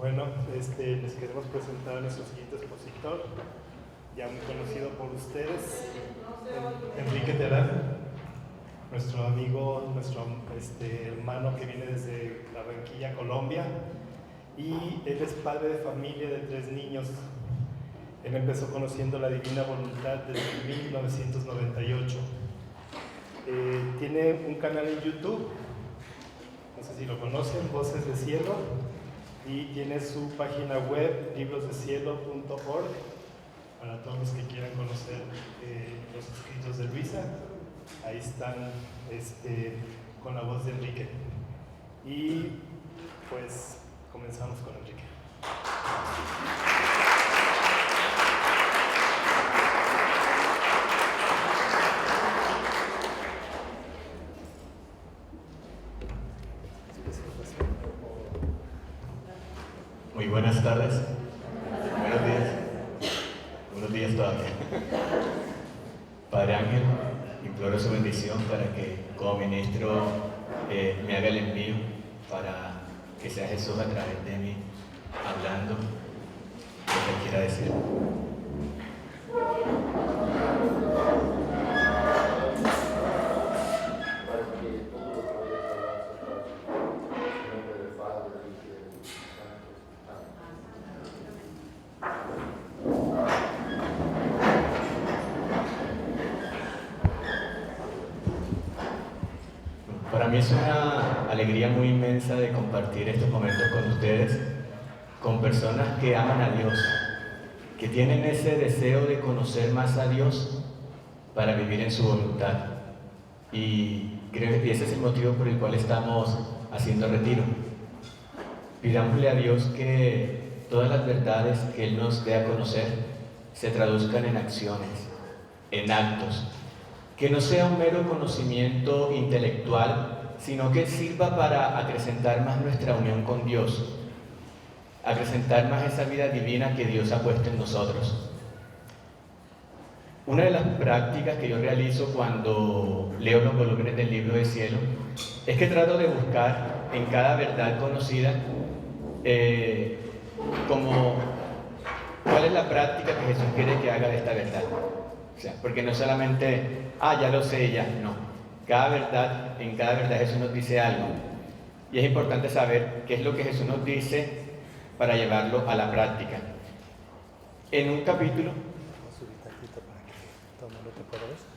Bueno, les queremos presentar a nuestro siguiente expositor, ya muy conocido por ustedes, Enrique Terán, nuestro amigo, nuestro hermano que viene desde Barranquilla, Colombia, y él es padre de familia de 3 niños. Él empezó conociendo la divina voluntad desde 1998. Tiene un canal en YouTube, no sé si lo conocen, Voces de Cielo, y tiene su página web, librosdecielo.org, para todos los que quieran conocer los escritos de Luisa. Ahí están con la voz de Enrique. Y pues comenzamos con Enrique. Muy buenas tardes, buenos días, buenos días todavía. Padre Ángel, imploro su bendición para que como ministro me haga el envío para que sea Jesús a través de mí hablando lo que quiera decir. Para mí es una alegría muy inmensa de compartir estos momentos con ustedes, con personas que aman a Dios, que tienen ese deseo de conocer más a Dios para vivir en su voluntad. Y creo que ese es el motivo por el cual estamos haciendo retiro. Pidámosle a Dios que todas las verdades que Él nos dé a conocer se traduzcan en acciones, en actos. Que no sea un mero conocimiento intelectual, sino que sirva para acrecentar más nuestra unión con Dios, acrecentar más esa vida divina que Dios ha puesto en nosotros. Una de las prácticas que yo realizo cuando leo los volúmenes del Libro de Cielo es que trato de buscar en cada verdad conocida como cuál es la práctica que Jesús quiere que haga de esta verdad. O sea, porque no solamente, ya lo sé, ya, no. En cada verdad Jesús nos dice algo. Y es importante saber qué es lo que Jesús nos dice para llevarlo a la práctica. En un capítulo... Vamos a subir tantito para que todo el mundo te pueda ver.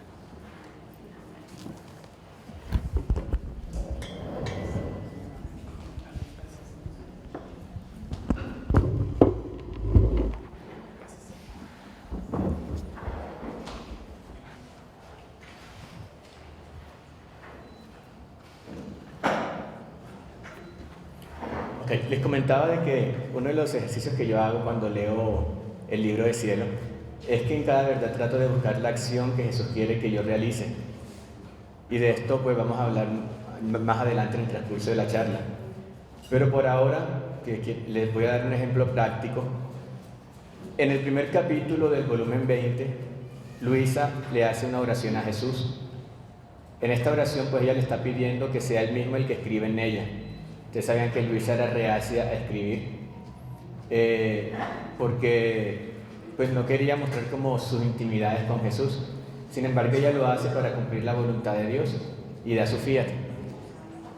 Okay, les comentaba de que uno de los ejercicios que yo hago cuando leo el Libro de Cielo es que en cada verdad trato de buscar la acción que Jesús quiere que yo realice. Y de esto pues vamos a hablar más adelante en el transcurso de la charla. Pero por ahora que les voy a dar un ejemplo práctico. En el primer capítulo del volumen 20, Luisa le hace una oración a Jesús. En esta oración pues ella le está pidiendo que sea él mismo el que escribe en ella. Ustedes sabían que Luisa era reacia a escribir porque pues no quería mostrar como sus intimidades con Jesús. Sin embargo, ella lo hace para cumplir la voluntad de Dios y da su fiat.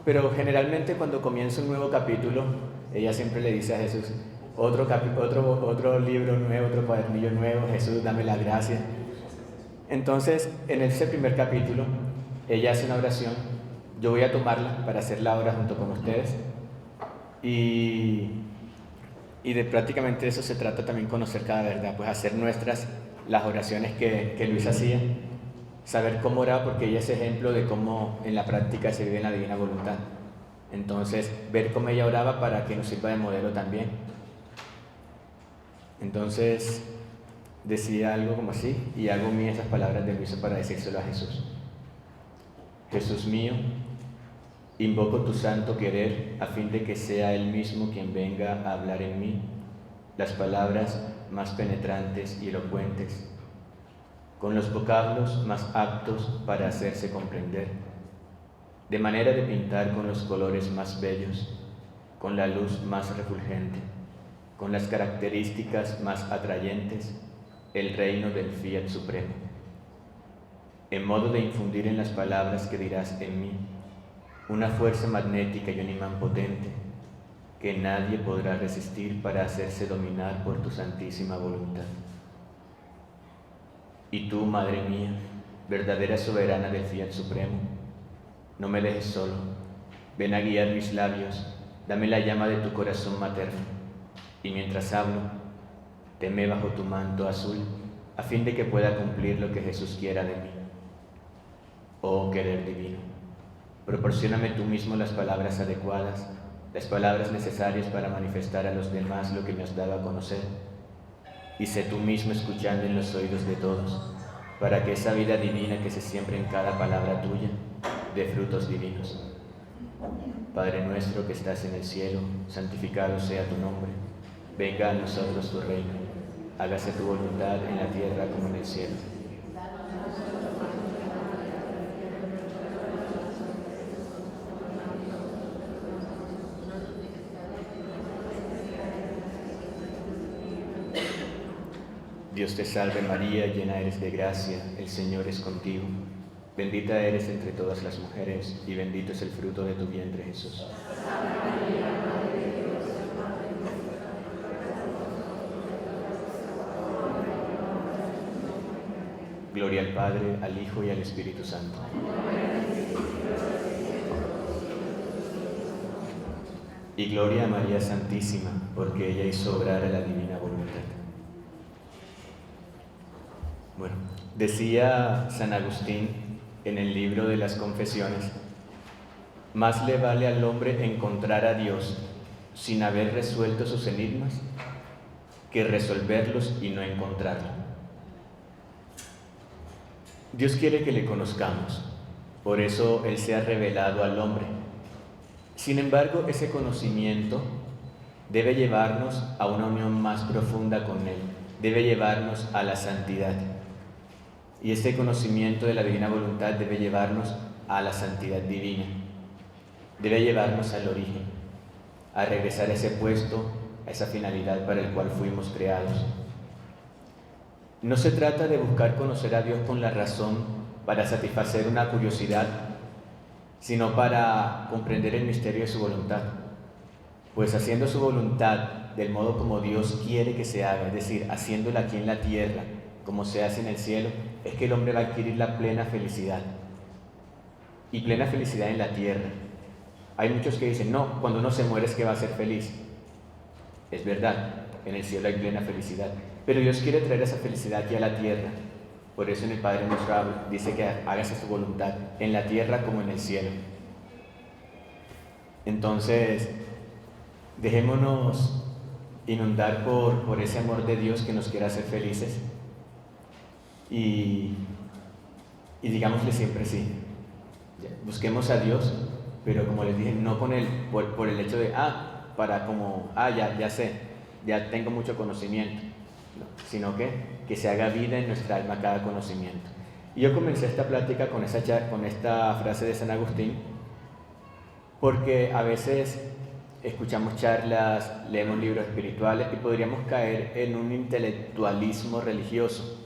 Pero generalmente cuando comienza un nuevo capítulo, ella siempre le dice a Jesús, otro libro nuevo, otro cuadernillo nuevo, Jesús, dame la gracia. Entonces, en ese primer capítulo, ella hace una oración. Yo voy a tomarla para hacerla ahora junto con ustedes. Y de prácticamente eso se trata también, conocer cada verdad, pues hacer nuestras las oraciones que Luisa hacía, saber cómo oraba, porque ella es ejemplo de cómo en la práctica se vive en la divina voluntad. Entonces, ver cómo ella oraba para que nos sirva de modelo también. Entonces, decía algo como así, y hago mías esas palabras de Luisa para decírselo a Jesús. Jesús mío, invoco tu santo querer a fin de que sea Él mismo quien venga a hablar en mí las palabras más penetrantes y elocuentes, con los vocablos más aptos para hacerse comprender, de manera de pintar con los colores más bellos, con la luz más refulgente, con las características más atrayentes, el reino del Fiat Supremo, en modo de infundir en las palabras que dirás en mí una fuerza magnética y un imán potente que nadie podrá resistir para hacerse dominar por tu santísima voluntad. Y tú, Madre mía, verdadera soberana del Fiat Supremo, no me dejes solo, ven a guiar mis labios, dame la llama de tu corazón materno, y mientras hablo, teme bajo tu manto azul, a fin de que pueda cumplir lo que Jesús quiera de mí. Oh querer divino, proporcióname tú mismo las palabras adecuadas, las palabras necesarias para manifestar a los demás lo que me has dado a conocer, y sé tú mismo escuchando en los oídos de todos, para que esa vida divina que se siembra en cada palabra tuya dé frutos divinos. Padre nuestro que estás en el cielo, santificado sea tu nombre. Venga a nosotros tu reino. Hágase tu voluntad en la tierra como en el cielo. Dios te salve María, llena eres de gracia, el Señor es contigo. Bendita eres entre todas las mujeres, y bendito es el fruto de tu vientre, Jesús. Gloria al Padre, al Hijo y al Espíritu Santo. Y gloria a María Santísima, porque ella hizo obrar a la divina voluntad. Bueno, decía San Agustín en el libro de las Confesiones, más le vale al hombre encontrar a Dios sin haber resuelto sus enigmas que resolverlos y no encontrarlo. Dios quiere que le conozcamos, por eso Él se ha revelado al hombre. Sin embargo, ese conocimiento debe llevarnos a una unión más profunda con Él, debe llevarnos a la santidad. Y este conocimiento de la divina voluntad debe llevarnos a la santidad divina, debe llevarnos al origen, a regresar a ese puesto, a esa finalidad para el cual fuimos creados. No se trata de buscar conocer a Dios con la razón para satisfacer una curiosidad, sino para comprender el misterio de su voluntad. Pues haciendo su voluntad del modo como Dios quiere que se haga, es decir, haciéndola aquí en la tierra, como se hace en el cielo, es que el hombre va a adquirir la plena felicidad. Y plena felicidad en la tierra. Hay muchos que dicen, no, cuando uno se muere es que va a ser feliz. Es verdad, en el cielo hay plena felicidad. Pero Dios quiere traer esa felicidad aquí a la tierra. Por eso en el Padre Nuestro dice que hágase su voluntad, en la tierra como en el cielo. Entonces, dejémonos inundar por ese amor de Dios que nos quiere hacer felices. Y digámosle siempre sí. Busquemos a Dios, pero como les dije, no por el hecho de, ya sé, ya tengo mucho conocimiento, no, sino que se haga vida en nuestra alma cada conocimiento. Y yo comencé esta plática con esta frase de San Agustín, porque a veces escuchamos charlas, leemos libros espirituales y podríamos caer en un intelectualismo religioso,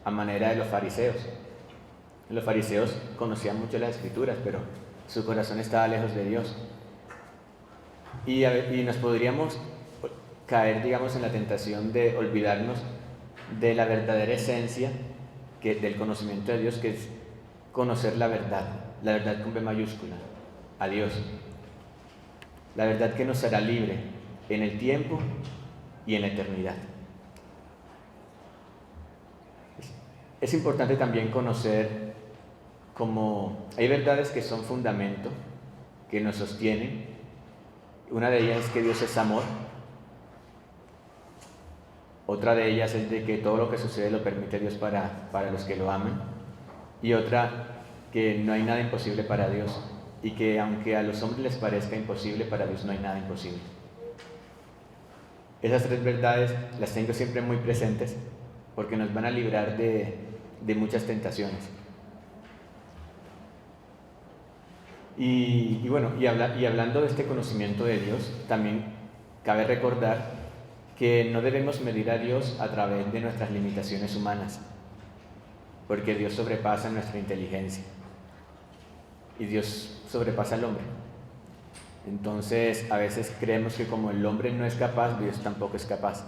a manera de los fariseos. Los fariseos conocían mucho las escrituras, pero su corazón estaba lejos de Dios. Y nos podríamos caer, digamos, en la tentación de olvidarnos de la verdadera esencia del conocimiento de Dios, que es conocer la verdad con B mayúscula, a Dios. La verdad que nos hará libre en el tiempo y en la eternidad. Es importante también conocer cómo hay verdades que son fundamento, que nos sostienen. Una de ellas es que Dios es amor. Otra de ellas es de que todo lo que sucede lo permite Dios para los que lo aman. Y otra, que no hay nada imposible para Dios. Y que aunque a los hombres les parezca imposible, para Dios no hay nada imposible. Esas tres verdades las tengo siempre muy presentes porque nos van a librar de muchas tentaciones. Y hablando de este conocimiento de Dios, también cabe recordar que no debemos medir a Dios a través de nuestras limitaciones humanas, porque Dios sobrepasa nuestra inteligencia y Dios sobrepasa al hombre. Entonces, a veces creemos que como el hombre no es capaz, Dios tampoco es capaz.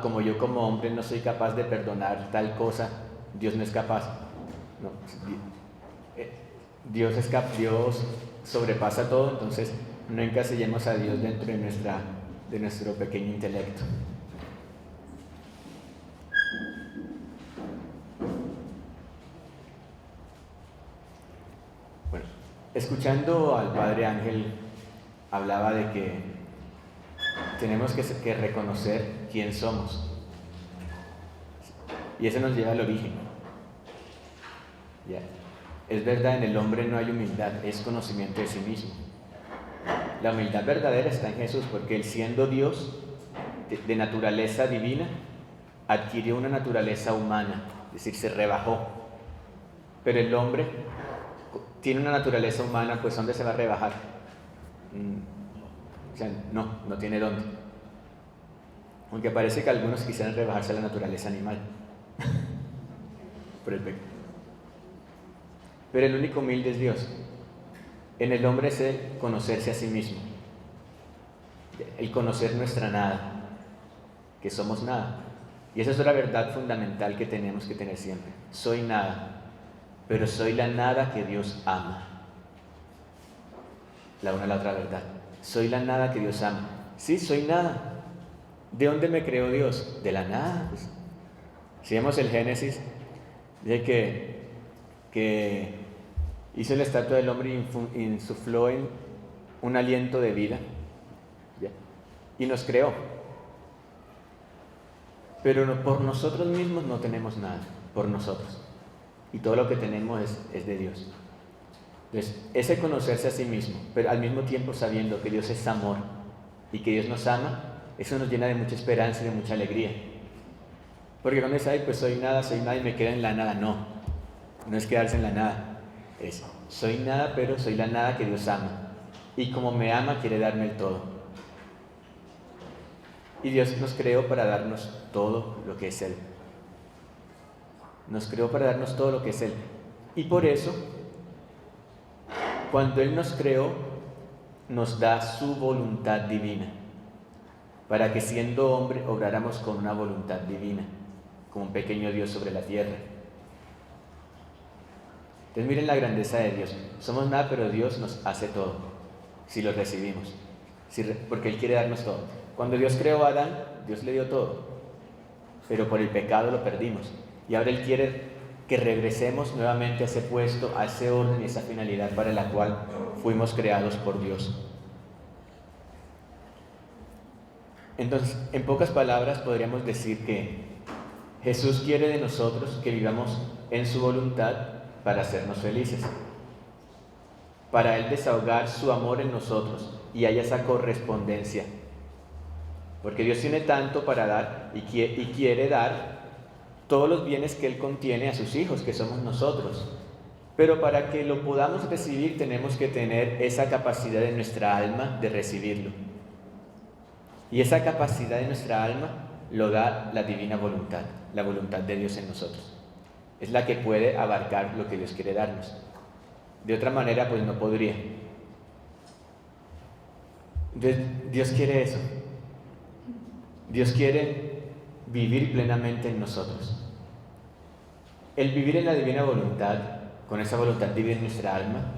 Como yo como hombre no soy capaz de perdonar tal cosa, Dios no es capaz. No, Dios sobrepasa todo, entonces no encasillemos a Dios dentro de nuestro pequeño intelecto. Bueno, escuchando al Padre Ángel, hablaba de que tenemos que reconocer quién somos. Y eso nos lleva al origen. ¿Ya? Es verdad, en el hombre no hay humildad, es conocimiento de sí mismo. La humildad verdadera está en Jesús, porque Él, siendo Dios de naturaleza divina, adquirió una naturaleza humana, es decir, se rebajó. Pero el hombre tiene una naturaleza humana, pues ¿dónde se va a rebajar? O sea, no tiene dónde. Aunque parece que algunos quisieran rebajarse a la naturaleza animal por el pecado. Pero el único humilde es Dios. En el hombre es el conocerse a sí mismo, el conocer nuestra nada, que somos nada. Y esa es otra verdad fundamental que tenemos que tener siempre. Soy nada, pero soy la nada que Dios ama. La una a la otra verdad. Soy la nada que Dios ama. Sí, soy nada. ¿De dónde me creó Dios? De la nada. Pues. Si vemos el Génesis, dice que hizo la estatua del hombre y insufló en un aliento de vida, ¿ya? Y nos creó. Pero por nosotros mismos no tenemos nada, por nosotros. Y todo lo que tenemos es de Dios. Entonces, ese conocerse a sí mismo, pero al mismo tiempo sabiendo que Dios es amor y que Dios nos ama, eso nos llena de mucha esperanza y de mucha alegría. Porque cuando dice, pues soy nada y me quedo en la nada, no es quedarse en la nada. Es, soy nada, pero soy la nada que Dios ama. Y como me ama, quiere darme el todo. Y Dios nos creó para darnos todo lo que es Él. Nos creó para darnos todo lo que es Él. Y por eso, cuando Él nos creó, nos da su voluntad divina. Para que siendo hombre, obráramos con una voluntad divina, como un pequeño Dios sobre la tierra. Entonces miren la grandeza de Dios. Somos nada, pero Dios nos hace todo, si lo recibimos, porque Él quiere darnos todo. Cuando Dios creó a Adán, Dios le dio todo, pero por el pecado lo perdimos. Y ahora Él quiere que regresemos nuevamente a ese puesto, a ese orden y esa finalidad para la cual fuimos creados por Dios. Entonces, en pocas palabras podríamos decir que Jesús quiere de nosotros que vivamos en su voluntad para hacernos felices, para Él desahogar su amor en nosotros y haya esa correspondencia, porque Dios tiene tanto para dar y quiere dar todos los bienes que Él contiene a sus hijos, que somos nosotros, pero para que lo podamos recibir tenemos que tener esa capacidad de nuestra alma de recibirlo, y esa capacidad de nuestra alma lo da la divina voluntad, la voluntad de Dios en nosotros. Es la que puede abarcar lo que Dios quiere darnos. De otra manera, pues no podría. Entonces, Dios quiere eso. Dios quiere vivir plenamente en nosotros. El vivir en la divina voluntad, con esa voluntad divina en nuestra alma,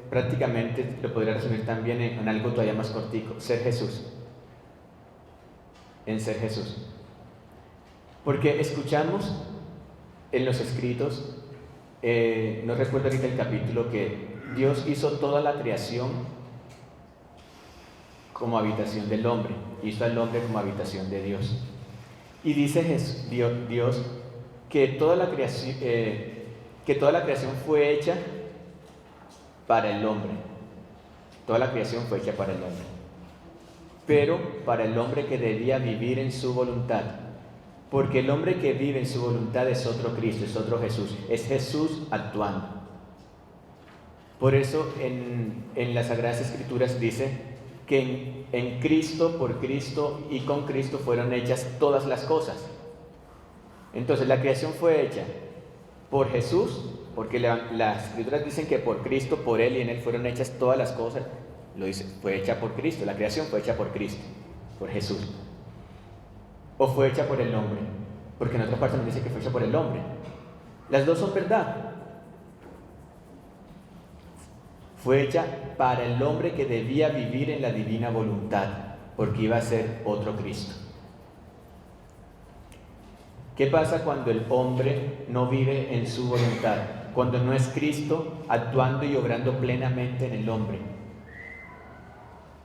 prácticamente lo podría resumir también en algo todavía más cortico: ser Jesús. En ser Jesús. Porque escuchamos en los escritos, no recuerdo ahorita el capítulo, que Dios hizo toda la creación como habitación del hombre, hizo al hombre como habitación de Dios. Y dice Dios que toda la creación fue hecha para el hombre. Toda la creación fue hecha para el hombre. Pero para el hombre que debía vivir en su voluntad. Porque el hombre que vive en su voluntad es otro Cristo, es otro Jesús, es Jesús actuando. Por eso en las Sagradas Escrituras dice que en Cristo, por Cristo y con Cristo fueron hechas todas las cosas. Entonces la creación fue hecha por Jesús, porque las escrituras dicen que por Cristo, por Él y en Él fueron hechas todas las cosas. Lo dice, fue hecha por Cristo, la creación fue hecha por Cristo, por Jesús. O fue hecha por el hombre, porque en otra parte nos dice que fue hecha por el hombre. Las dos son verdad. Fue hecha para el hombre que debía vivir en la divina voluntad, porque iba a ser otro Cristo. ¿Qué pasa cuando el hombre no vive en su voluntad? Cuando no es Cristo actuando y obrando plenamente en el hombre.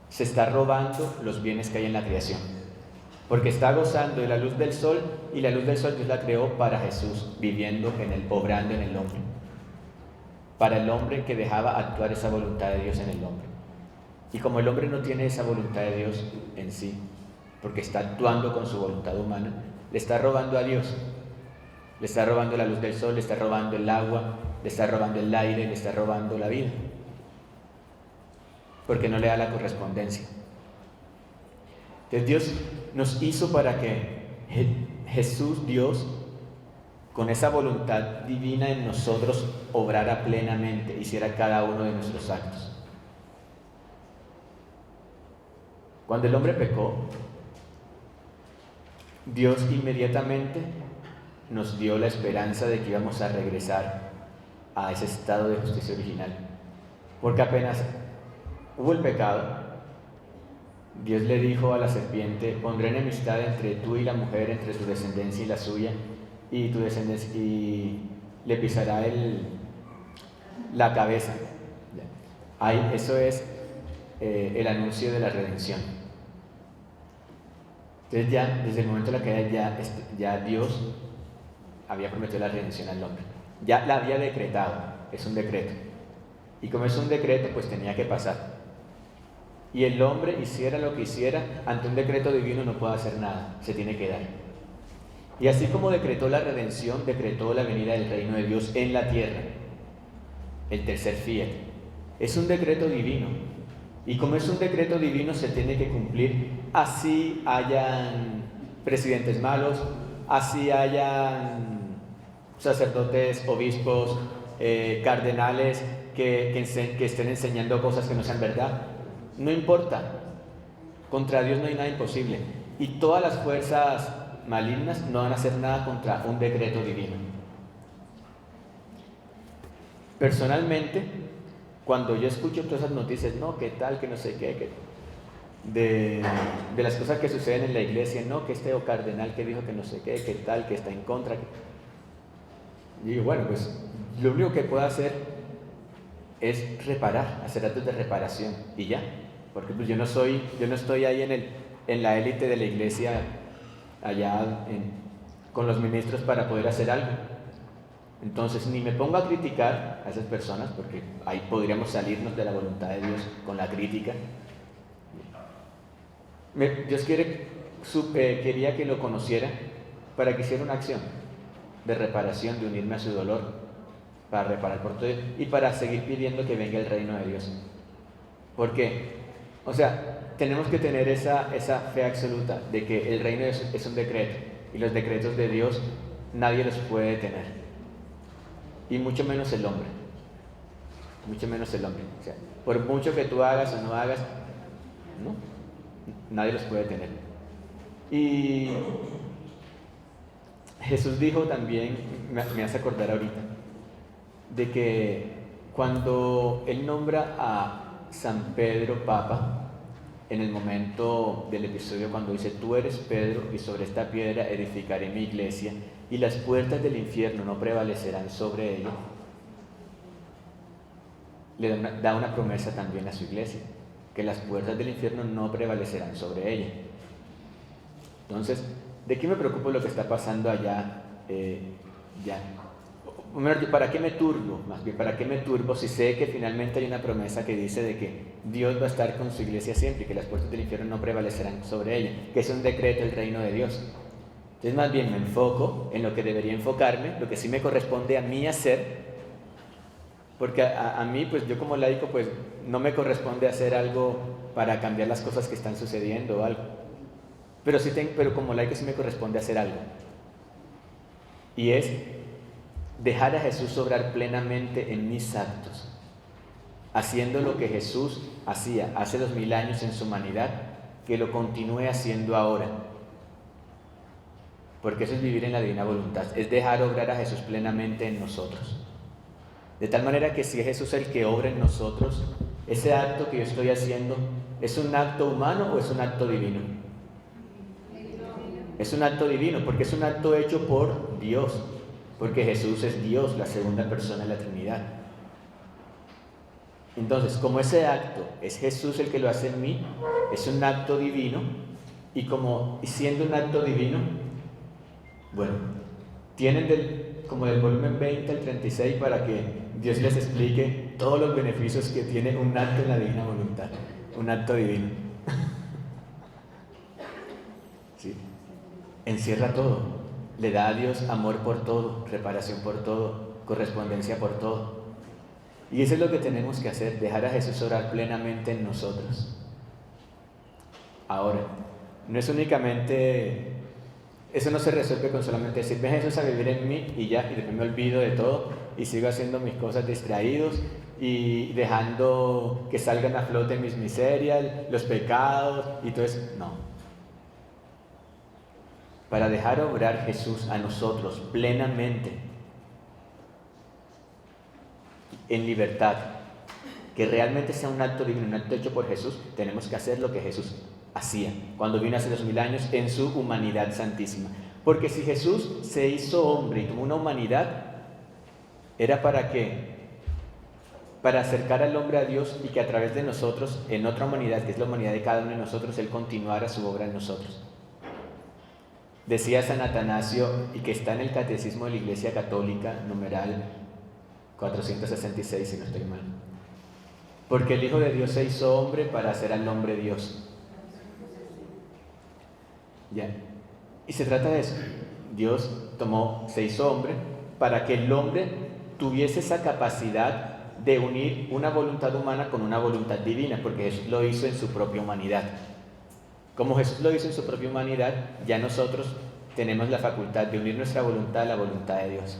Se está robando los bienes que hay en la creación, porque está gozando de la luz del sol, y la luz del sol Dios la creó para Jesús, viviendo en él, obrando en el hombre. Para el hombre que dejaba actuar esa voluntad de Dios en el hombre. Y como el hombre no tiene esa voluntad de Dios en sí, porque está actuando con su voluntad humana, le está robando a Dios. Le está robando la luz del sol, le está robando el agua, le está robando el aire, le está robando la vida, porque no le da la correspondencia. Entonces Dios nos hizo para que Jesús, Dios, con esa voluntad divina en nosotros, obrara plenamente, hiciera cada uno de nuestros actos. Cuando el hombre pecó, Dios inmediatamente nos dio la esperanza de que íbamos a regresar a ese estado de justicia original. Porque apenas hubo el pecado, Dios le dijo a la serpiente: pondré enemistad entre tú y la mujer, entre tu descendencia y la suya, y tu descendencia, y le pisará la cabeza. Ahí, eso es el anuncio de la redención. Entonces ya, desde el momento de la caída, ya Dios había prometido la redención al hombre. Ya la había decretado, es un decreto. Y como es un decreto, pues tenía que pasar. Y el hombre, hiciera lo que hiciera, ante un decreto divino no puede hacer nada, se tiene que dar. Y así como decretó la redención, decretó la venida del reino de Dios en la tierra, el tercer fiat. Es un decreto divino. Y como es un decreto divino, se tiene que cumplir, así hayan presidentes malos, así hayan sacerdotes, obispos, cardenales que estén enseñando cosas que no sean verdad. No importa, contra Dios no hay nada imposible. Y todas las fuerzas malignas no van a hacer nada contra un decreto divino. Personalmente, cuando yo escucho todas esas noticias, no, qué tal, que no sé qué, de las cosas que suceden en la iglesia, no, que este cardenal que dijo que no sé qué tal, que está en contra, y digo, bueno, pues lo único que puedo hacer es reparar, hacer actos de reparación y ya, porque pues yo no estoy ahí en la élite de la iglesia allá con los ministros para poder hacer algo. Entonces ni me pongo a criticar a esas personas, porque ahí podríamos salirnos de la voluntad de Dios con la crítica. Dios quería que lo conociera para que hiciera una acción de reparación, de unirme a su dolor, para reparar por todo y para seguir pidiendo que venga el reino de Dios. ¿Por qué? O sea, tenemos que tener esa fe absoluta de que el reino es un decreto, y los decretos de Dios nadie los puede detener, y mucho menos el hombre. Mucho menos el hombre. O sea, por mucho que tú hagas o no hagas, no, nadie los puede detener. Y Jesús dijo también, me hace acordar ahorita, de que cuando Él nombra a San Pedro Papa, en el momento del episodio cuando dice: tú eres Pedro, y sobre esta piedra edificaré mi iglesia, y las puertas del infierno no prevalecerán sobre ella, le da una promesa también a su iglesia, que las puertas del infierno no prevalecerán sobre ella. Entonces, ¿de qué me preocupo lo que está pasando allá? ¿Para qué me turbo? Más bien, ¿para qué me turbo si sé que finalmente hay una promesa que dice de que Dios va a estar con su iglesia siempre y que las puertas del infierno no prevalecerán sobre ella, que es un decreto del reino de Dios? Entonces, más bien me enfoco en lo que debería enfocarme, lo que sí me corresponde a mí hacer, Porque a mí, pues yo como laico, pues no me corresponde hacer algo para cambiar las cosas que están sucediendo o algo. Pero como laico sí me corresponde hacer algo. Y es dejar a Jesús obrar plenamente en mis actos, haciendo lo que Jesús hacía hace 2000 años en su humanidad, que lo continúe haciendo ahora. Porque eso es vivir en la divina voluntad, es dejar obrar a Jesús plenamente en nosotros. De tal manera que si es Jesús el que obra en nosotros, ese acto que yo estoy haciendo, ¿es un acto humano o es un acto divino? Es un acto divino, porque es un acto hecho por Dios, porque Jesús es Dios, la segunda persona de la Trinidad. Entonces, como ese acto es Jesús el que lo hace en mí, es un acto divino, y siendo un acto divino, bueno, tienen como del volumen 20 al 36 para que Dios les explique todos los beneficios que tiene un acto en la divina voluntad, un acto divino. ¿Sí? Encierra todo, le da a Dios amor por todo, reparación por todo, correspondencia por todo. Y eso es lo que tenemos que hacer, dejar a Jesús orar plenamente en nosotros. Ahora, no es únicamente, eso no se resuelve con solamente decir, ven Jesús a vivir en mí y ya, y después me olvido de todo y sigo haciendo mis cosas distraídos y dejando que salgan a flote mis miserias, los pecados y todo eso. No. Para dejar obrar Jesús a nosotros plenamente, en libertad, que realmente sea un acto divino, un acto hecho por Jesús, tenemos que hacer lo que Jesús hacía cuando vino hace 2000 años en su humanidad santísima. Porque si Jesús se hizo hombre y tomó una humanidad, ¿era para qué? Para acercar al hombre a Dios y que a través de nosotros, en otra humanidad, que es la humanidad de cada uno de nosotros, Él continuara su obra en nosotros. Decía San Atanasio, y que está en el Catecismo de la Iglesia Católica, numeral 466, si no estoy mal. Porque el Hijo de Dios se hizo hombre para hacer al hombre Dios. ¿Ya? Y se trata de eso. Dios se hizo hombre para que el hombre tuviese esa capacidad de unir una voluntad humana con una voluntad divina, porque Jesús lo hizo en su propia humanidad. Como Jesús lo hizo en su propia humanidad, ya nosotros tenemos la facultad de unir nuestra voluntad a la voluntad de Dios,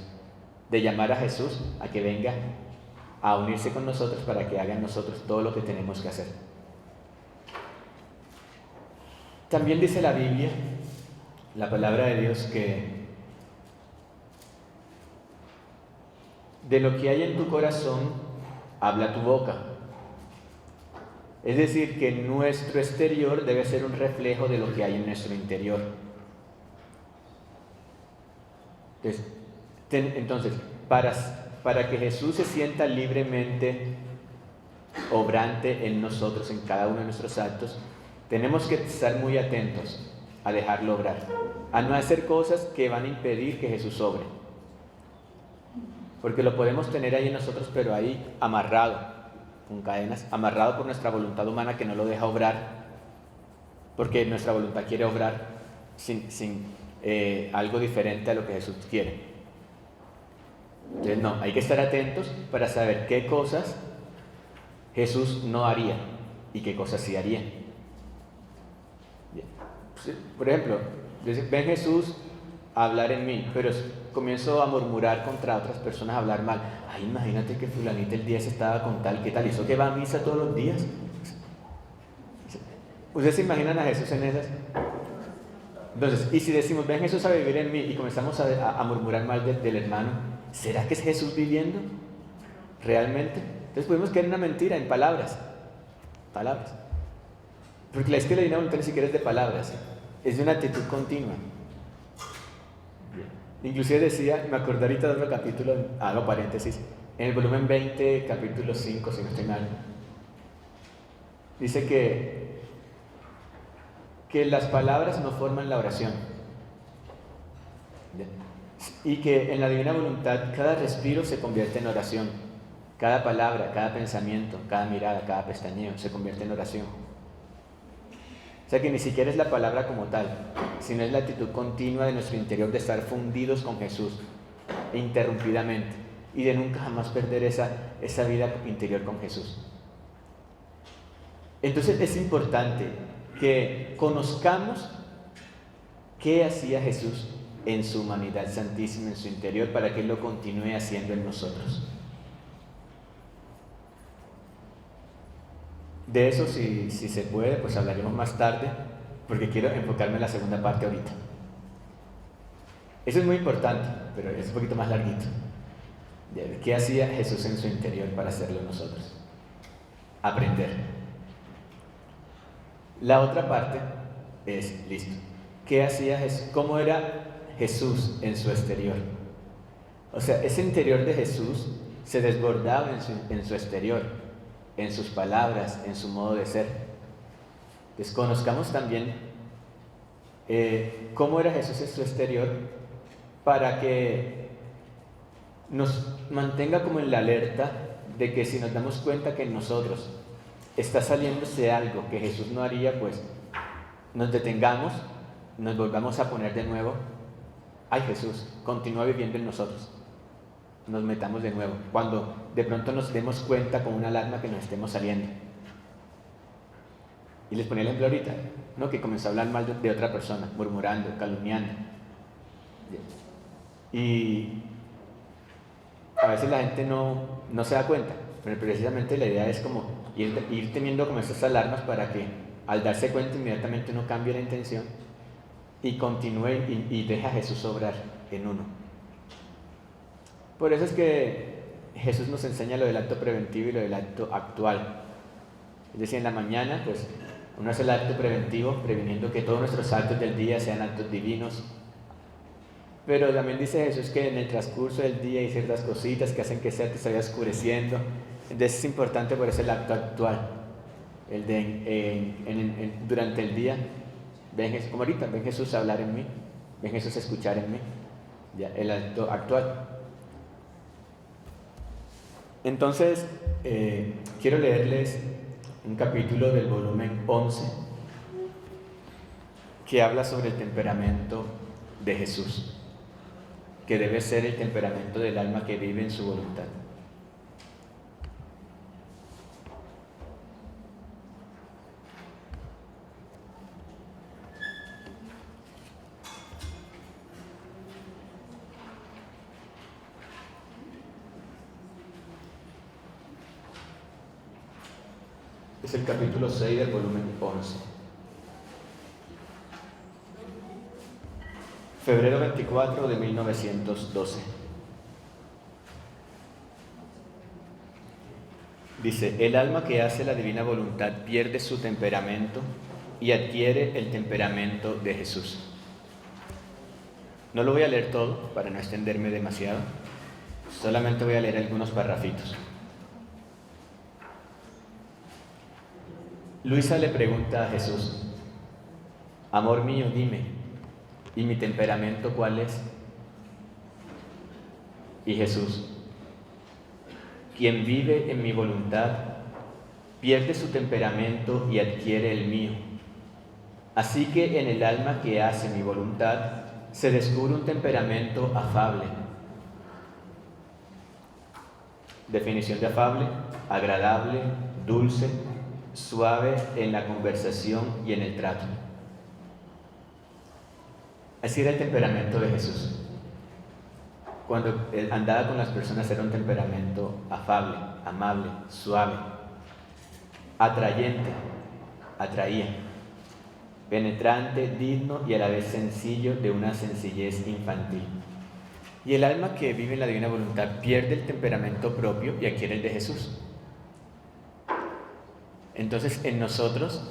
de llamar a Jesús a que venga a unirse con nosotros para que haga en nosotros todo lo que tenemos que hacer. También dice la Biblia, la palabra de Dios, que de lo que hay en tu corazón habla tu boca. Es decir, que nuestro exterior debe ser un reflejo de lo que hay en nuestro interior. Entonces, para que Jesús se sienta libremente obrante en nosotros, en cada uno de nuestros actos, tenemos que estar muy atentos a dejarlo obrar, a no hacer cosas que van a impedir que Jesús obre. Porque lo podemos tener ahí en nosotros, pero ahí amarrado, con cadenas, amarrado por nuestra voluntad humana que no lo deja obrar, porque nuestra voluntad quiere obrar sin algo diferente a lo que Jesús quiere. Entonces no, hay que estar atentos para saber qué cosas Jesús no haría y qué cosas sí haría. Por ejemplo, ven Jesús a hablar en mí, pero comienzo a murmurar contra otras personas, a hablar mal. Ay, imagínate que fulanita el día se estaba con tal, ¿qué tal? ¿Hizo que va a misa todos los días? ¿Ustedes se imaginan a Jesús en esas? Entonces, y si decimos, ven Jesús a vivir en mí, y comenzamos a murmurar mal del hermano, ¿será que es Jesús viviendo? ¿Realmente? Entonces podemos caer en una mentira, en palabras. Porque la escuela divina voluntad ni siquiera es de palabras, es de una actitud continua. Inclusive decía, me acordé ahorita de otro capítulo, hago paréntesis, en el volumen 20, capítulo 5, si no estoy mal, dice que las palabras no forman la oración. Y que en la divina voluntad cada respiro se convierte en oración. Cada palabra, cada pensamiento, cada mirada, cada pestañeo se convierte en oración. O sea que ni siquiera es la palabra como tal, sino es la actitud continua de nuestro interior de estar fundidos con Jesús interrumpidamente. y de nunca jamás perder esa vida interior con Jesús. Entonces es importante que conozcamos qué hacía Jesús en su humanidad santísima, en su interior, para que Él lo continúe haciendo en nosotros. De eso, si se puede, pues hablaremos más tarde, porque quiero enfocarme en la segunda parte ahorita. Eso es muy importante, pero es un poquito más larguito. ¿Qué hacía Jesús en su interior para hacerlo nosotros? Aprender. La otra parte es, listo, ¿qué hacía Jesús? ¿Cómo era Jesús en su exterior? O sea, ese interior de Jesús se desbordaba en su exterior, en sus palabras, en su modo de ser. Desconozcamos también cómo era Jesús en su exterior para que nos mantenga como en la alerta de que si nos damos cuenta que en nosotros está saliéndose algo que Jesús no haría, pues nos detengamos, nos volvamos a poner de nuevo. Ay, Jesús, continúa viviendo en nosotros. Nos metamos de nuevo, cuando de pronto nos demos cuenta con una alarma que nos estemos saliendo. Y les ponía el ejemplo ahorita, ¿no? Que comenzó a hablar mal de otra persona, murmurando, calumniando. Y a veces la gente no se da cuenta, pero precisamente la idea es como ir teniendo como esas alarmas para que al darse cuenta inmediatamente uno cambie la intención y continúe y deje a Jesús obrar en uno. Por eso es que Jesús nos enseña lo del acto preventivo y lo del acto actual. Es decir, en la mañana, pues, uno hace el acto preventivo, previniendo que todos nuestros actos del día sean actos divinos. Pero también dice Jesús que en el transcurso del día hay ciertas cositas que hacen que se vaya oscureciendo. Entonces es importante por eso el acto actual, el de durante el día. Ven Jesús, como ahorita, ven Jesús a hablar en mí, ven Jesús a escuchar en mí. Ya, el acto actual. Entonces, quiero leerles un capítulo del volumen 11 que habla sobre el temperamento de Jesús, que debe ser el temperamento del alma que vive en su voluntad. Es el capítulo 6 del volumen 11. Febrero 24 de 1912. Dice, el alma que hace la divina voluntad pierde su temperamento y adquiere el temperamento de Jesús. No lo voy a leer todo para no extenderme demasiado, solamente voy a leer algunos parrafitos. Luisa le pregunta a Jesús, amor mío, dime, ¿y mi temperamento cuál es? Y Jesús, quien vive en mi voluntad pierde su temperamento y adquiere el mío. Así que en el alma que hace mi voluntad se descubre un temperamento afable. Definición de afable: agradable, dulce, suave en la conversación y en el trato. Así era el temperamento de Jesús. Cuando él andaba con las personas era un temperamento afable, amable, suave, atrayente, atraía, penetrante, digno y a la vez sencillo, de una sencillez infantil. Y el alma que vive en la divina voluntad pierde el temperamento propio y adquiere el de Jesús. Entonces, en nosotros,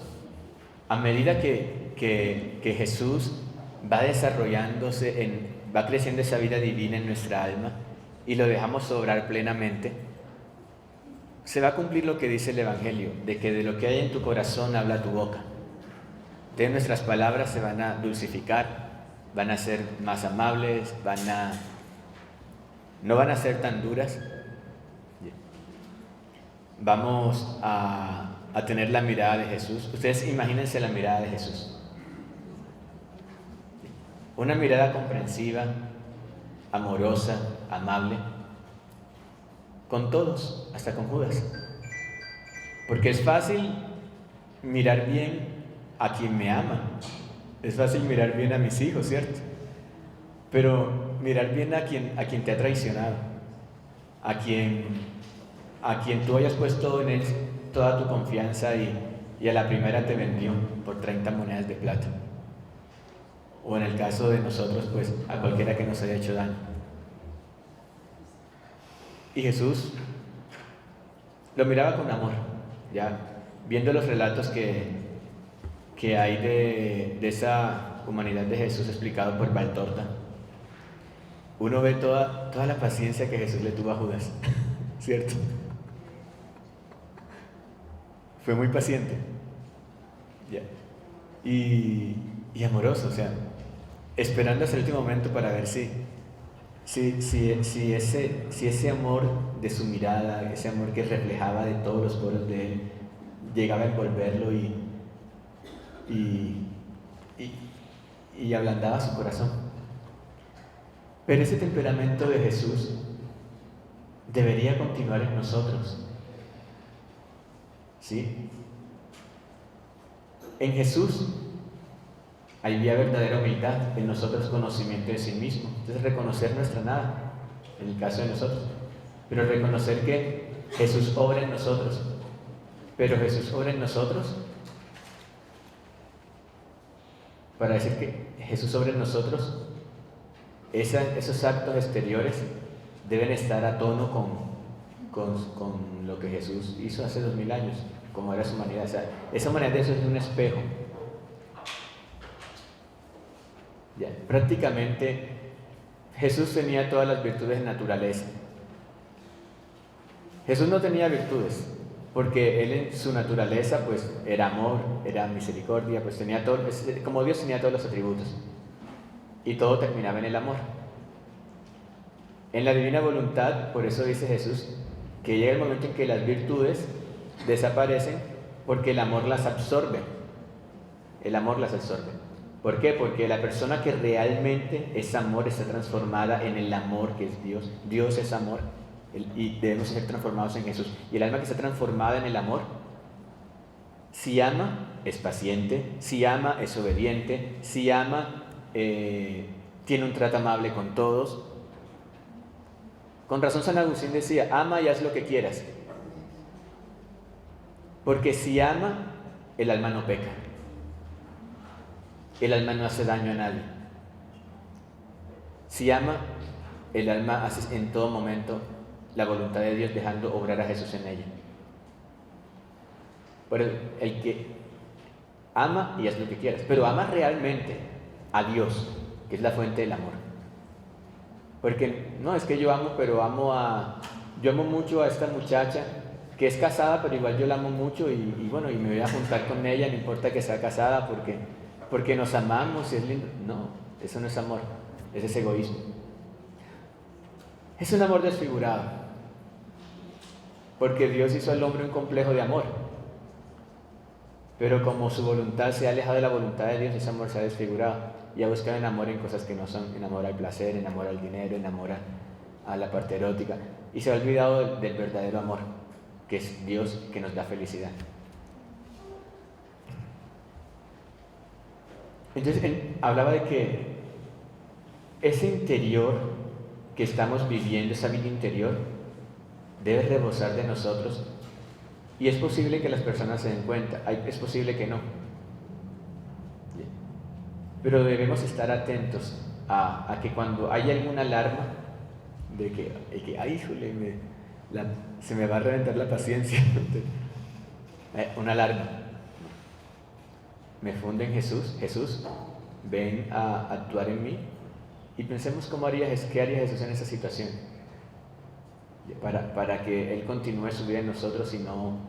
a medida que Jesús va desarrollándose, va creciendo esa vida divina en nuestra alma y lo dejamos obrar plenamente, se va a cumplir lo que dice el Evangelio, de que de lo que hay en tu corazón habla tu boca. Entonces nuestras palabras se van a dulcificar, van a ser más amables, no van a ser tan duras. Vamos a tener la mirada de Jesús. Ustedes imagínense la mirada de Jesús. Una mirada comprensiva, amorosa, amable. con todos, hasta con Judas. Porque es fácil mirar bien a quien me ama, es fácil mirar bien a mis hijos, ¿cierto? Pero mirar bien a quien te ha traicionado, a quien tú hayas puesto en él toda tu confianza y a la primera te vendió por 30 monedas de plata. O en el caso de nosotros, pues a cualquiera que nos haya hecho daño. Y Jesús lo miraba con amor, ya viendo los relatos que hay de esa humanidad de Jesús explicado por Valtorta. Uno ve toda la paciencia que Jesús le tuvo a Judas, ¿cierto? Fue muy paciente, ya, y amoroso, o sea, esperando hasta el último momento para ver si ese amor de su mirada, ese amor que reflejaba de todos los poros de él, llegaba a envolverlo y ablandaba su corazón. Pero ese temperamento de Jesús debería continuar en nosotros, ¿sí? En Jesús había verdadera humildad, en nosotros conocimiento de sí mismo. Entonces reconocer nuestra nada, en el caso de nosotros, pero reconocer que Jesús obra en nosotros. Pero Jesús obra en nosotros para decir que Jesús obra en nosotros. Esos actos exteriores deben estar a tono con lo que Jesús hizo hace 2000 años, como era su humanidad. O sea, esa humanidad de eso es un espejo. Ya, prácticamente Jesús tenía todas las virtudes de naturaleza. Jesús no tenía virtudes, porque él en su naturaleza pues era amor, era misericordia, pues tenía todo, como Dios tenía todos los atributos. Y todo terminaba en el amor. En la divina voluntad, por eso dice Jesús, que llega el momento en que las virtudes desaparecen porque el amor las absorbe. El amor las absorbe. ¿Por qué? Porque la persona que realmente es amor está transformada en el amor que es Dios. Dios es amor y debemos ser transformados en Jesús. Y el alma que está transformada en el amor, si ama, es paciente, si ama, es obediente, si ama, tiene un trato amable con todos. Con razón San Agustín decía, ama y haz lo que quieras, porque si ama, el alma no peca, el alma no hace daño a nadie. Si ama, el alma hace en todo momento la voluntad de Dios, dejando obrar a Jesús en ella. Por eso, el que ama y haz lo que quieras, pero ama realmente a Dios, que es la fuente del amor. Porque no es que yo amo, pero yo amo mucho a esta muchacha que es casada, pero igual yo la amo mucho y bueno, y me voy a juntar con ella, no importa que sea casada, porque nos amamos y es lindo. No, eso no es amor, ese es egoísmo. Es un amor desfigurado, porque Dios hizo al hombre un complejo de amor, pero como su voluntad se ha alejado de la voluntad de Dios, ese amor se ha desfigurado y ha buscado en amor en cosas que no son, en amor al placer, en amor al dinero, en amor a la parte erótica, y se ha olvidado del verdadero amor, que es Dios, que nos da felicidad. Entonces él hablaba de que ese interior que estamos viviendo, esa vida interior, debe rebosar de nosotros, y es posible que las personas se den cuenta, es posible que no. Pero debemos estar atentos a que cuando hay alguna alarma de que ay, híjole, se me va a reventar la paciencia, una alarma. Me fundo en Jesús, ven a actuar en mí, y pensemos qué haría Jesús en esa situación, para que Él continúe su vida en nosotros y no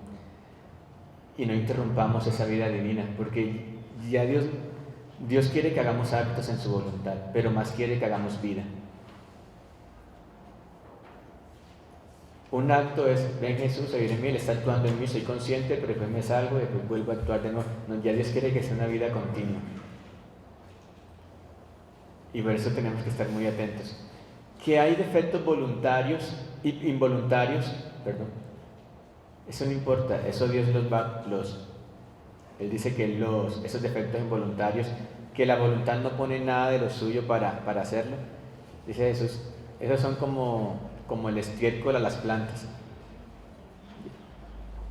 interrumpamos esa vida divina, porque ya Dios quiere que hagamos actos en su voluntad, pero más quiere que hagamos vida. Un acto es, ven Jesús a vivir en mí, Él está actuando en mí, soy consciente, pero después me salgo, después vuelvo a actuar de nuevo. No, ya Dios quiere que sea una vida continua. Y por eso tenemos que estar muy atentos. Que hay defectos voluntarios involuntarios, perdón, eso no importa, eso Dios Él dice que esos defectos involuntarios, que la voluntad no pone nada de lo suyo para hacerlo, dice Jesús, esos son como el estiércol a las plantas,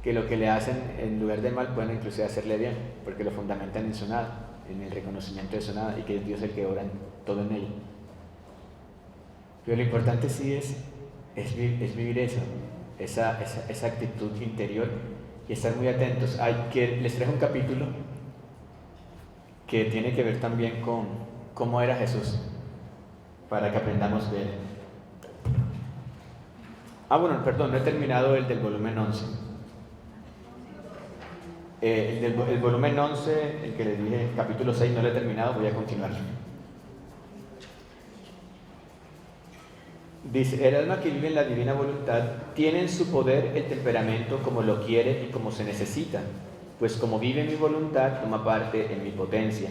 que lo que le hacen en lugar de mal pueden inclusive hacerle bien, porque lo fundamentan en su nada, en el reconocimiento de su nada, y que es Dios el que obra todo en ello. Pero lo importante sí es vivir eso, esa actitud interior y estar muy atentos. Les traigo un capítulo que tiene que ver también con cómo era Jesús, para que aprendamos de él. Bueno, perdón, no he terminado el del volumen 11. El volumen 11, el que les dije, capítulo 6, no lo he terminado, voy a continuar. Dice, el alma que vive en la divina voluntad tiene en su poder el temperamento como lo quiere y como se necesita, pues como vive en mi voluntad, toma parte en mi potencia.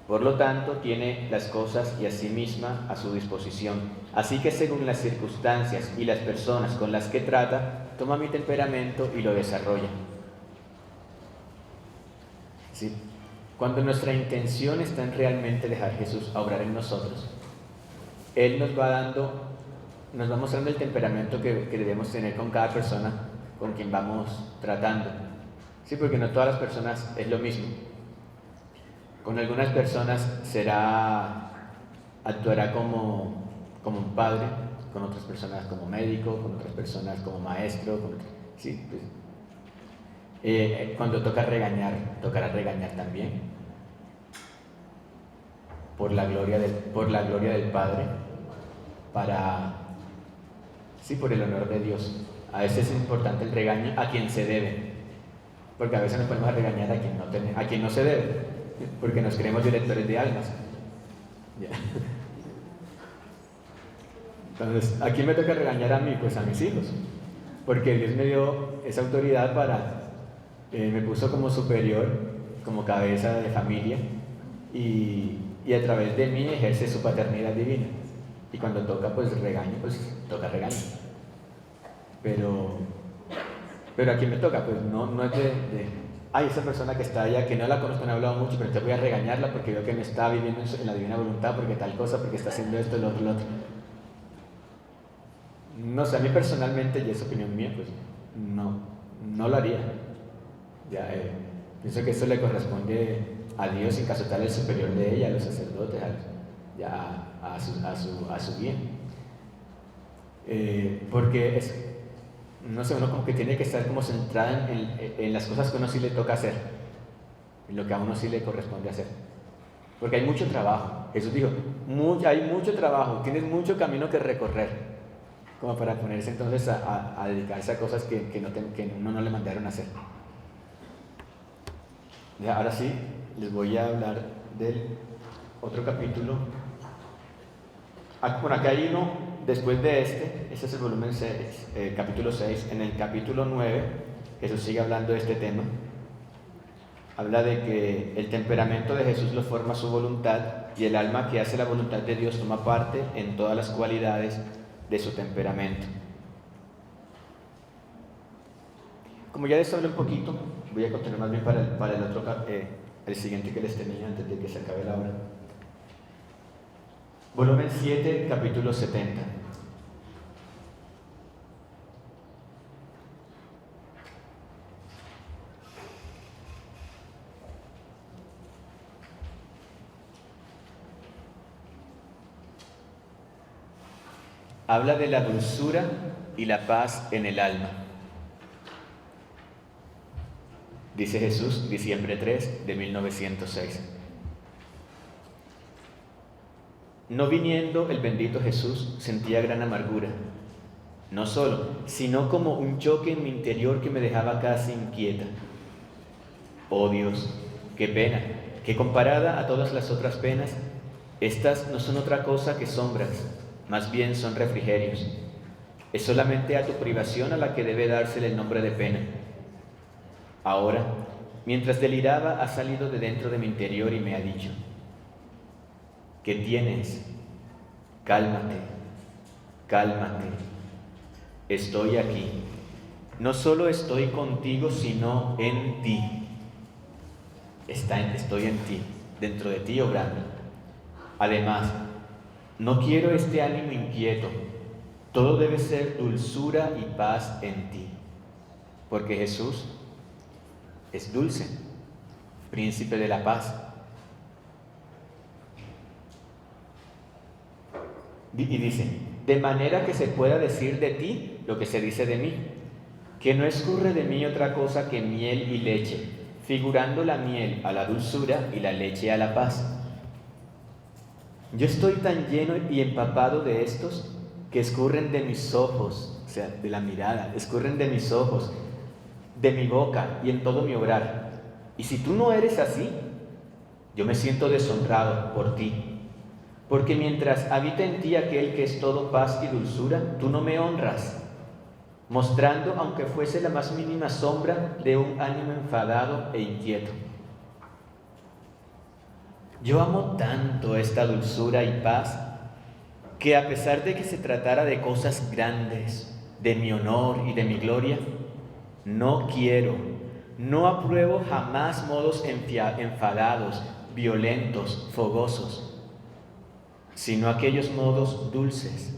Por lo tanto, tiene las cosas y a sí misma a su disposición. Así que según las circunstancias y las personas con las que trata, toma mi temperamento y lo desarrolla. ¿Sí? Cuando nuestra intención está en realmente dejar a Jesús a obrar en nosotros, Él nos va mostrando el temperamento que debemos tener con cada persona con quien vamos tratando. Sí, porque no todas las personas es lo mismo. Con algunas personas actuará como un padre, con otras personas como médico, con otras personas como maestro. Sí, pues, cuando tocará regañar también, por la gloria del Padre, por el honor de Dios. A veces es importante el regaño a quien se debe, porque a veces nos ponemos a regañar a quien no se debe, porque nos creemos directores de almas. Entonces, ¿a quién me toca regañar a mí? Pues a mis hijos, porque Dios me dio esa autoridad me puso como superior, como cabeza de familia, y a través de mí ejerce su paternidad divina. Y cuando toca regaño, toca regaño. Pero ¿a quién me toca? Pues no es esa persona que está allá, que no la conozco, no he hablado mucho, pero te voy a regañarla porque veo que no está viviendo en la divina voluntad, porque tal cosa, porque está haciendo esto, lo otro. No sé, a mí personalmente, y es opinión mía, pues no lo haría. Pienso que eso le corresponde a Dios, en caso tal el superior de ella, a los sacerdotes, a su bien. Porque uno como que tiene que estar como centrada en las cosas que a uno sí le toca hacer, en lo que a uno sí le corresponde hacer. Porque hay mucho trabajo. Jesús dijo, hay mucho trabajo, tienes mucho camino que recorrer, como para ponerse entonces a dedicarse a cosas que uno no le mandaron a hacer. Ahora sí, les voy a hablar del otro capítulo. Bueno, acá hay uno después de este es el volumen 6, capítulo 6. En el capítulo 9, Jesús sigue hablando de este tema. Habla de que el temperamento de Jesús lo forma su voluntad, y el alma que hace la voluntad de Dios toma parte en todas las cualidades de su temperamento. Como ya les hablé un poquito, voy a continuar más bien para el otro, el siguiente que les tenía antes de que se acabe la hora. Volumen 7, capítulo 70. Habla de la dulzura y la paz en el alma. Dice Jesús, diciembre 3 de 1906. No viniendo el bendito Jesús, sentía gran amargura, no solo, sino como un choque en mi interior que me dejaba casi inquieta. Oh Dios, qué pena, que comparada a todas las otras penas, estas no son otra cosa que sombras, más bien son refrigerios. Es solamente a tu privación a la que debe dársele el nombre de pena. Ahora, mientras deliraba, ha salido de dentro de mi interior y me ha dicho: ¿qué tienes? Cálmate, cálmate, estoy aquí. No solo estoy contigo, sino en ti. Estoy en ti, dentro de ti obrando. Además, no quiero este ánimo inquieto. Todo debe ser dulzura y paz en ti. Porque Jesús es dulce, príncipe de la paz. Y dice, de manera que se pueda decir de ti lo que se dice de mí, que no escurre de mí otra cosa que miel y leche, figurando la miel a la dulzura y la leche a la paz. Yo estoy tan lleno y empapado de estos que escurren de mis ojos, o sea, de la mirada, escurren de mis ojos, de mi boca y en todo mi obrar. Y si tú no eres así, yo me siento deshonrado por ti. Porque mientras habita en ti aquel que es todo paz y dulzura, tú no me honras, mostrando, aunque fuese la más mínima sombra de un ánimo enfadado e inquieto. Yo amo tanto esta dulzura y paz, que a pesar de que se tratara de cosas grandes, de mi honor y de mi gloria, no apruebo jamás modos enfadados, violentos, fogosos, sino aquellos modos dulces,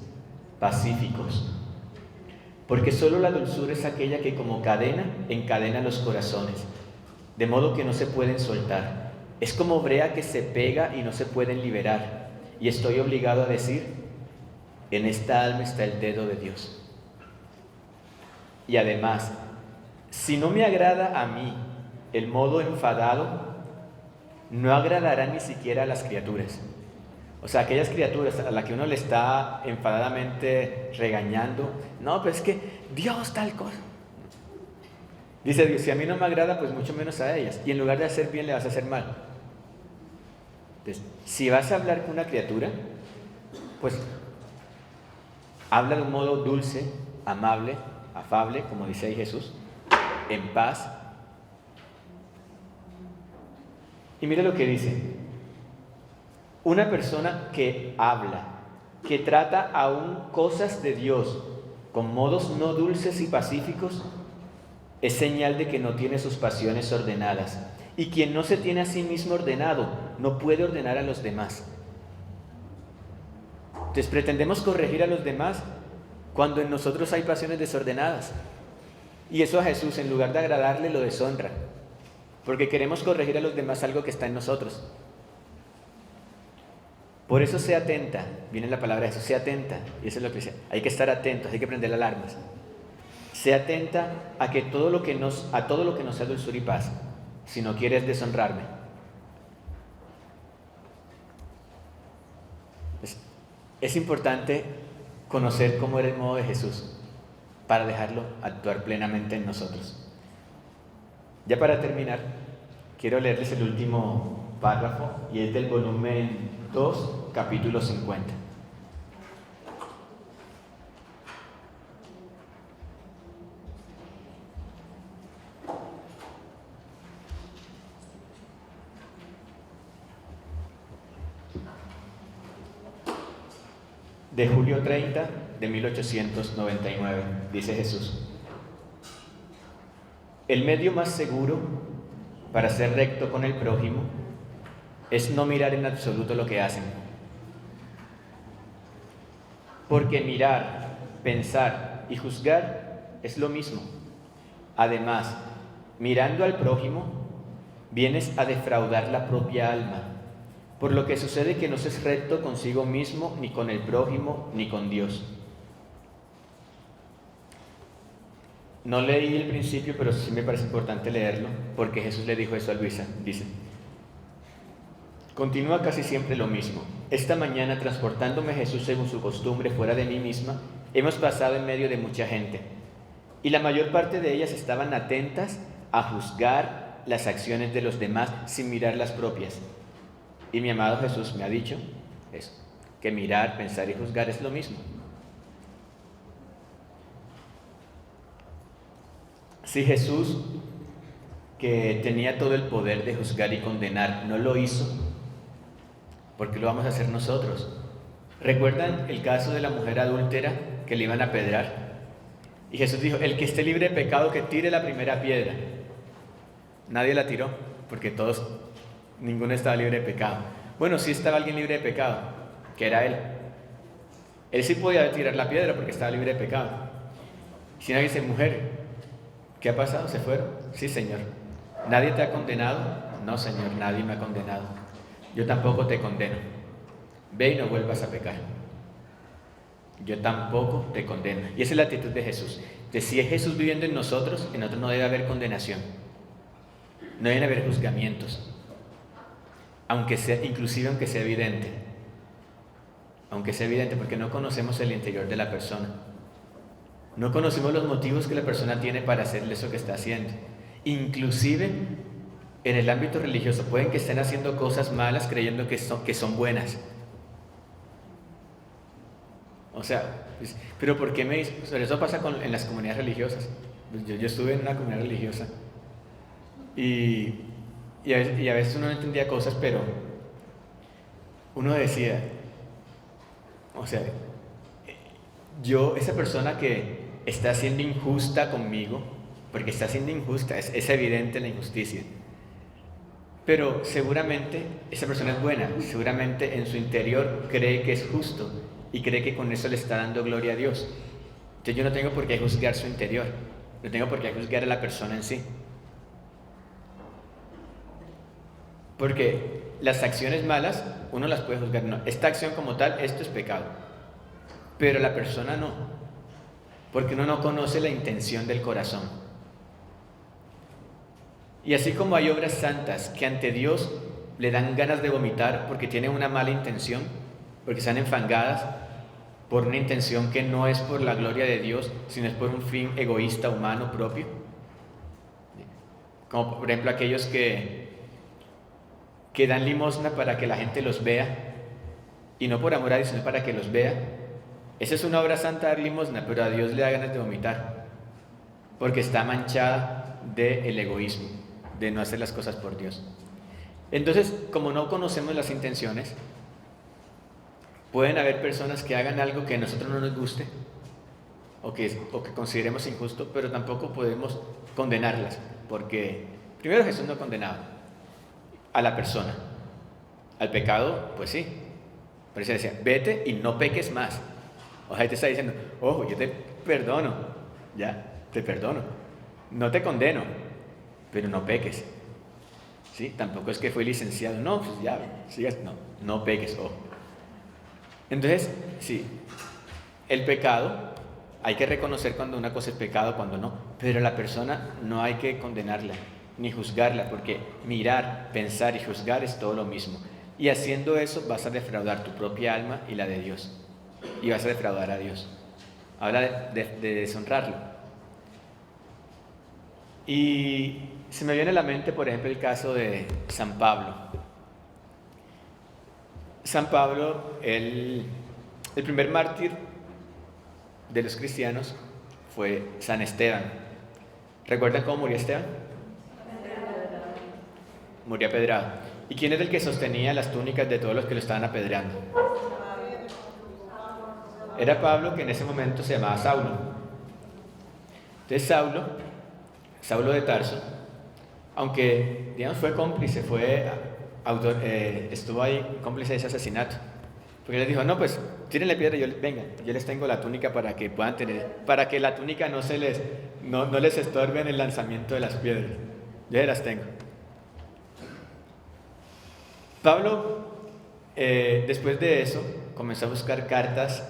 pacíficos. Porque solo la dulzura es aquella que como cadena encadena los corazones, de modo que no se pueden soltar. Es como brea que se pega y no se pueden liberar. Y estoy obligado a decir, en esta alma está el dedo de Dios. Y además, si no me agrada a mí el modo enfadado, no agradará ni siquiera a las criaturas. O sea, aquellas criaturas a las que uno le está enfadadamente regañando, no, pues es que Dios tal cosa. Dice Dios, si a mí no me agrada, pues mucho menos a ellas. Y en lugar de hacer bien, le vas a hacer mal. Entonces, si vas a hablar con una criatura, pues habla de un modo dulce, amable, afable, como dice ahí Jesús, en paz. Y mira lo que dice. Una persona que habla, que trata aún cosas de Dios con modos no dulces y pacíficos, es señal de que no tiene sus pasiones ordenadas. Y quien no se tiene a sí mismo ordenado, no puede ordenar a los demás. Entonces pretendemos corregir a los demás cuando en nosotros hay pasiones desordenadas. Y eso a Jesús, en lugar de agradarle, lo deshonra. Porque queremos corregir a los demás algo que está en nosotros. Por eso sea atenta, viene la palabra de Jesús, sea atenta, y eso es lo que dice, hay que estar atentos, hay que prender alarmas. Sea atenta a todo lo que nos sea dulzura y paz, si no quieres deshonrarme. Es importante conocer cómo era el modo de Jesús, para dejarlo actuar plenamente en nosotros. Ya para terminar, quiero leerles el último párrafo, y es del volumen 2, capítulo 50. De julio 30 de 1899, dice Jesús: el medio más seguro para ser recto con el prójimo es no mirar en absoluto lo que hacen. Porque mirar, pensar y juzgar es lo mismo. Además, mirando al prójimo, vienes a defraudar la propia alma, por lo que sucede que no se es recto consigo mismo, ni con el prójimo, ni con Dios. No leí el principio, pero sí me parece importante leerlo, porque Jesús le dijo eso a Luisa. Dice: continúa casi siempre lo mismo. Esta mañana, transportándome Jesús según su costumbre fuera de mí misma, hemos pasado en medio de mucha gente, y la mayor parte de ellas estaban atentas a juzgar las acciones de los demás sin mirar las propias. Y mi amado Jesús me ha dicho eso, que mirar, pensar y juzgar es lo mismo. Si Jesús, que tenía todo el poder de juzgar y condenar, no lo hizo, ¿por qué lo vamos a hacer nosotros? ¿Recuerdan el caso de la mujer adúltera que le iban a apedrear? Y Jesús dijo, el que esté libre de pecado, que tire la primera piedra. Nadie la tiró, porque ninguno estaba libre de pecado. Bueno, sí estaba alguien libre de pecado, que era él. Él sí podía tirar la piedra porque estaba libre de pecado. Si nadie dice, mujer, ¿qué ha pasado? ¿Se fueron? Sí, Señor. ¿Nadie te ha condenado? No, Señor, nadie me ha condenado. Yo tampoco te condeno. Ve y no vuelvas a pecar. Yo tampoco te condeno. Y esa es la actitud de Jesús. De si es Jesús viviendo en nosotros no debe haber condenación. No deben haber juzgamientos. Inclusive aunque sea evidente. Aunque sea evidente, porque no conocemos el interior de la persona. No conocemos los motivos que la persona tiene para hacerle eso que está haciendo. Inclusive en el ámbito religioso pueden que estén haciendo cosas malas creyendo que son buenas. O sea, pero ¿por qué me dice? Sobre eso pasa en las comunidades religiosas. Yo estuve en una comunidad religiosa y a veces uno no entendía cosas, pero uno decía, o sea, esa persona que está siendo injusta conmigo, porque está siendo injusta, es evidente la injusticia, pero seguramente esa persona es buena, seguramente en su interior cree que es justo y cree que con eso le está dando gloria a Dios. Entonces yo no tengo por qué juzgar su interior, no tengo por qué juzgar a la persona en sí, porque las acciones malas uno las puede juzgar. No, esta acción como tal, esto es pecado, pero la persona no, porque uno no conoce la intención del corazón. Y así como hay obras santas que ante Dios le dan ganas de vomitar porque tienen una mala intención, porque están enfangadas por una intención que no es por la gloria de Dios, sino es por un fin egoísta, humano, propio. Como por ejemplo aquellos que dan limosna para que la gente los vea, y no por amor a Dios, sino para que los vea. Esa es una obra santa, dar limosna, pero a Dios le da ganas de vomitar, porque está manchada del egoísmo, de no hacer las cosas por Dios. Entonces, como no conocemos las intenciones, pueden haber personas que hagan algo que a nosotros no nos guste o que consideremos injusto, pero tampoco podemos condenarlas, porque primero Jesús no condenaba a la persona. Al pecado, pues sí. Por eso decía, vete y no peques más. O sea, te está diciendo, ojo, yo te perdono, ya, te perdono. No te condeno, pero no peques. ¿Sí? Tampoco es que fui licenciado, no, pues ya, sigas, no peques, ojo. Entonces, sí, el pecado, hay que reconocer cuando una cosa es pecado, cuando no, pero la persona no hay que condenarla, ni juzgarla, porque mirar, pensar y juzgar es todo lo mismo. Y haciendo eso vas a defraudar tu propia alma y la de Dios, y vas a defraudar a Dios. Habla de deshonrarlo. Y se me viene a la mente, por ejemplo, el caso de San Pablo. San Pablo, el primer mártir de los cristianos fue San Esteban. ¿Recuerdan cómo murió Esteban? Murió apedreado. ¿Y quién era el que sostenía las túnicas de todos los que lo estaban apedreando? Era Pablo, que en ese momento se llamaba Saulo. Entonces Saulo de Tarso, aunque digamos fue cómplice, estuvo ahí cómplice de ese asesinato, porque les dijo, no, pues tírenle piedra, yo les tengo la túnica para que puedan para que la túnica no les estorbe en el lanzamiento de las piedras, yo se las tengo. Pablo, después de eso, comenzó a buscar cartas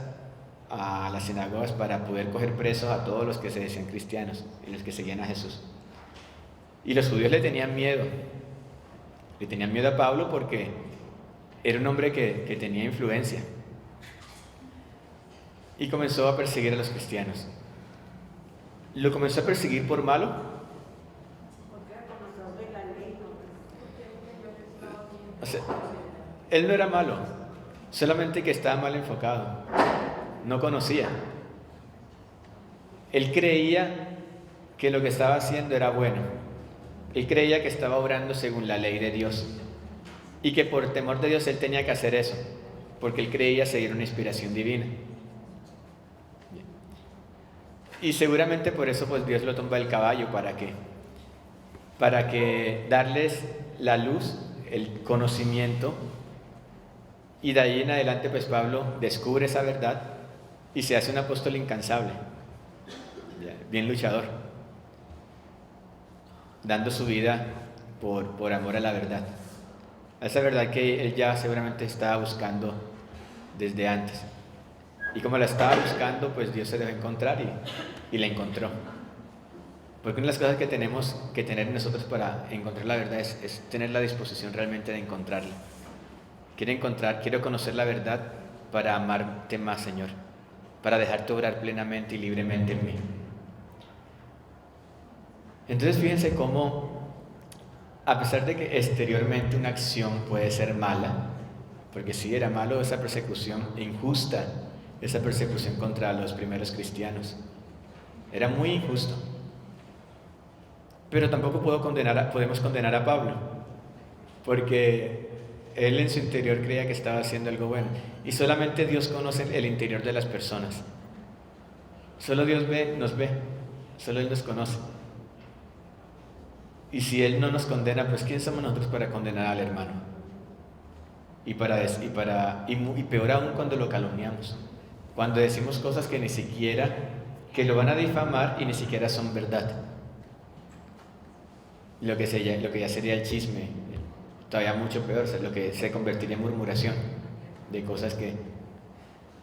a las sinagogas para poder coger presos a todos los que se decían cristianos y los que seguían a Jesús. Y los judíos le tenían miedo a Pablo porque era un hombre que tenía influencia, y comenzó a perseguir a los cristianos. Lo comenzó a perseguir por malo. O sea, él no era malo, solamente que estaba mal enfocado, no conocía. Él creía que lo que estaba haciendo era bueno, él creía que estaba obrando según la ley de Dios y que por temor de Dios él tenía que hacer eso, porque él creía seguir una inspiración divina. Y seguramente por eso pues Dios lo tumba del caballo, para que darles la luz, el conocimiento, y de ahí en adelante pues Pablo descubre esa verdad y se hace un apóstol incansable, bien luchador, dando su vida por amor a la verdad, a esa verdad que él ya seguramente estaba buscando desde antes. Y como la estaba buscando, pues Dios se dejó encontrar y la encontró. Porque una de las cosas que tenemos que tener nosotros para encontrar la verdad es tener la disposición realmente de encontrarla. Quiero conocer la verdad para amarte más, Señor, para dejarte obrar plenamente y libremente en mí. Entonces fíjense cómo, a pesar de que exteriormente una acción puede ser mala, porque sí era malo esa persecución injusta, esa persecución contra los primeros cristianos, era muy injusto. Pero tampoco podemos condenar a Pablo, porque él en su interior creía que estaba haciendo algo bueno. Y solamente Dios conoce el interior de las personas. Solo Dios nos ve, solo Él nos conoce. Y si Él no nos condena, pues ¿quién somos nosotros para condenar al hermano? Y peor aún cuando lo calumniamos, cuando decimos cosas que lo van a difamar y ni siquiera son verdad. Lo que ya sería el chisme, todavía mucho peor, lo que se convertiría en murmuración de cosas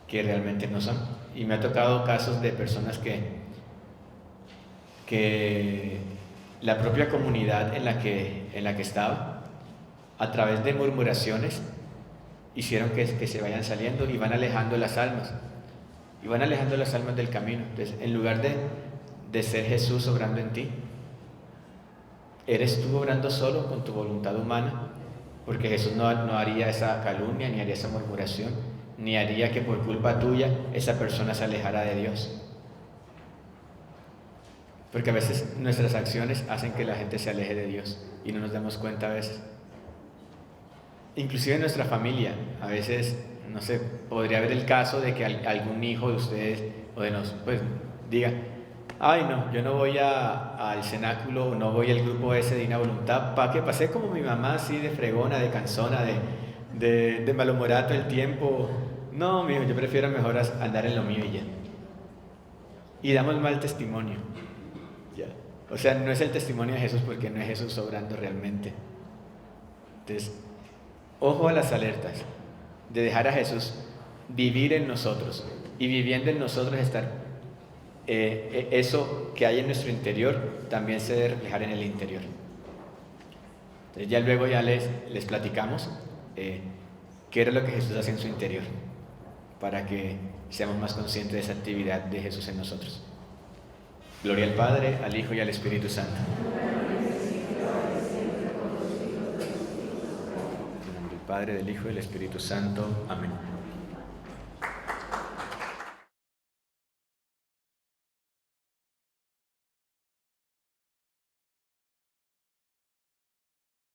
que realmente no son. Y me ha tocado casos de personas que la propia comunidad en la que estaba, a través de murmuraciones, hicieron que se vayan saliendo y van alejando las almas del camino. Entonces, en lugar de ser Jesús obrando en ti, eres tú obrando solo con tu voluntad humana, porque Jesús no haría esa calumnia, ni haría esa murmuración, ni haría que por culpa tuya esa persona se alejara de Dios. Porque a veces nuestras acciones hacen que la gente se aleje de Dios y no nos damos cuenta a veces. Inclusive en nuestra familia, a veces, no sé, podría haber el caso de que algún hijo de ustedes o de nosotros pues diga: ay no, yo no voy al cenáculo, no voy al grupo ese de Divina Voluntad, para que pasé como mi mamá, así de fregona, de cansona, de malhumorada todo el tiempo. No, mijo, yo prefiero mejor andar en lo mío y ya. Y damos mal testimonio. Ya. O sea, no es el testimonio de Jesús, porque no es Jesús obrando realmente. Entonces, ojo a las alertas de dejar a Jesús vivir en nosotros, y viviendo en nosotros estar eso que hay en nuestro interior también se debe reflejar en el interior. Entonces ya luego les platicamos qué era lo que Jesús hacía en su interior, para que seamos más conscientes de esa actividad de Jesús en nosotros. Gloria al Padre, al Hijo y al Espíritu Santo. En nombre del Padre, del Hijo y del Espíritu Santo. Amén.